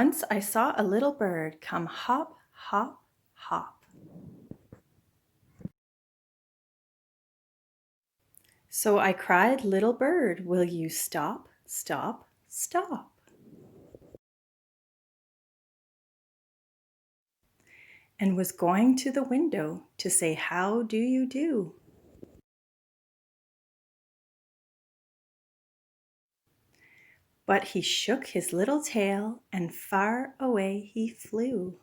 Once I saw a little bird come hop, hop, hop. So I cried, "Little bird, will you stop, stop, stop?" And was going to the window to say, "How do you do?" But he shook his little tail and far away he flew.